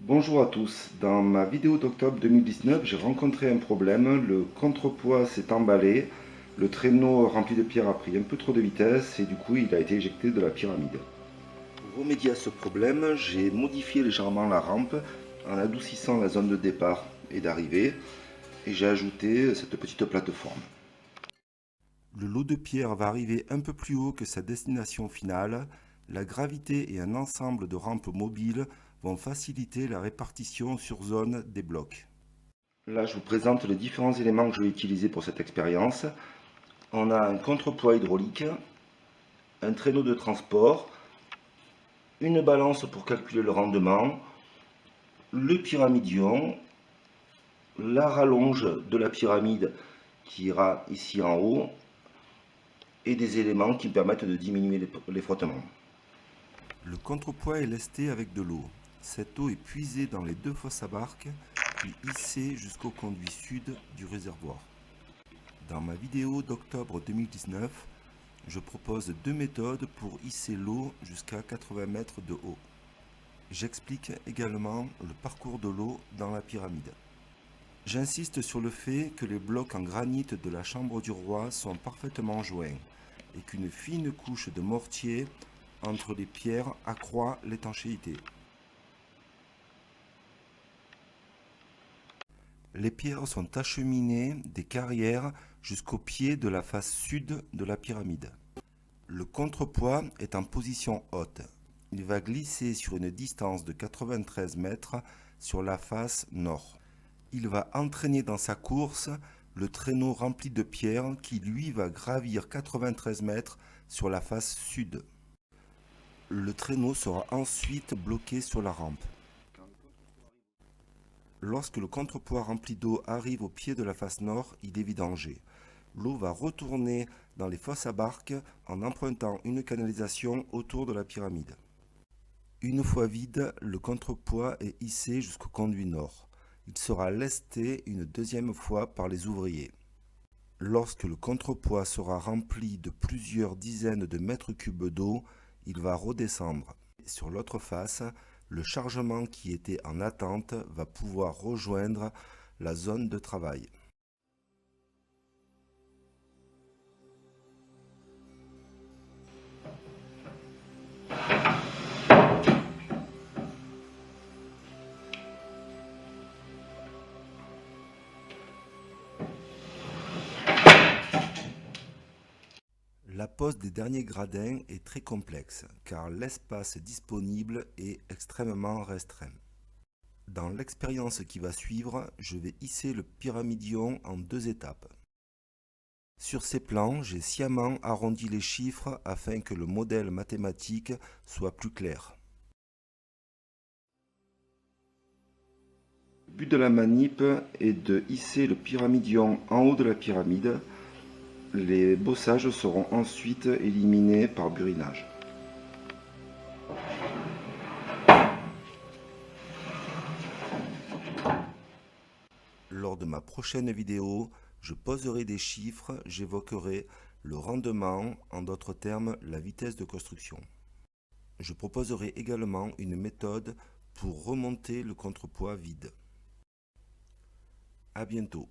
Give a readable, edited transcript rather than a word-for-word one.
Bonjour à tous, dans ma vidéo d'octobre 2019, j'ai rencontré un problème, le contrepoids s'est emballé, le traîneau rempli de pierres a pris un peu trop de vitesse et du coup il a été éjecté de la pyramide. Pour remédier à ce problème, j'ai modifié légèrement la rampe en adoucissant la zone de départ et d'arrivée et j'ai ajouté cette petite plateforme. Le lot de pierres va arriver un peu plus haut que sa destination finale. La gravité et un ensemble de rampes mobiles vont faciliter la répartition sur zone des blocs. Là, je vous présente les différents éléments que je vais utiliser pour cette expérience. On a un contrepoids hydraulique, un traîneau de transport, une balance pour calculer le rendement, le pyramidion, la rallonge de la pyramide qui ira ici en haut et des éléments qui permettent de diminuer les frottements. Le contrepoids est lesté avec de l'eau. Cette eau est puisée dans les deux fosses à barque, puis hissée jusqu'au conduit sud du réservoir. Dans ma vidéo d'octobre 2019, je propose deux méthodes pour hisser l'eau jusqu'à 80 mètres de haut. J'explique également le parcours de l'eau dans la pyramide. J'insiste sur le fait que les blocs en granit de la chambre du roi sont parfaitement joints et qu'une fine couche de mortier entre les pierres accroît l'étanchéité. Les pierres sont acheminées des carrières jusqu'au pied de la face sud de la pyramide. Le contrepoids est en position haute. Il va glisser sur une distance de 93 mètres sur la face nord. Il va entraîner dans sa course le traîneau rempli de pierres qui lui va gravir 93 mètres sur la face sud. Le traîneau sera ensuite bloqué sur la rampe. Lorsque le contrepoids rempli d'eau arrive au pied de la face nord, il est vidangé. L'eau va retourner dans les fosses à barque en empruntant une canalisation autour de la pyramide. Une fois vide, le contrepoids est hissé jusqu'au conduit nord. Il sera lesté une deuxième fois par les ouvriers. Lorsque le contrepoids sera rempli de plusieurs dizaines de mètres cubes d'eau, il va redescendre. Sur l'autre face, le chargement qui était en attente va pouvoir rejoindre la zone de travail. La pose des derniers gradins est très complexe car l'espace disponible est extrêmement restreint. Dans l'expérience qui va suivre, je vais hisser le pyramidion en deux étapes. Sur ces plans, j'ai sciemment arrondi les chiffres afin que le modèle mathématique soit plus clair. Le but de la manip est de hisser le pyramidion en haut de la pyramide. Les bossages seront ensuite éliminés par burinage. Lors de ma prochaine vidéo, je poserai des chiffres, j'évoquerai le rendement, en d'autres termes la vitesse de construction. Je proposerai également une méthode pour remonter le contrepoids vide. À bientôt.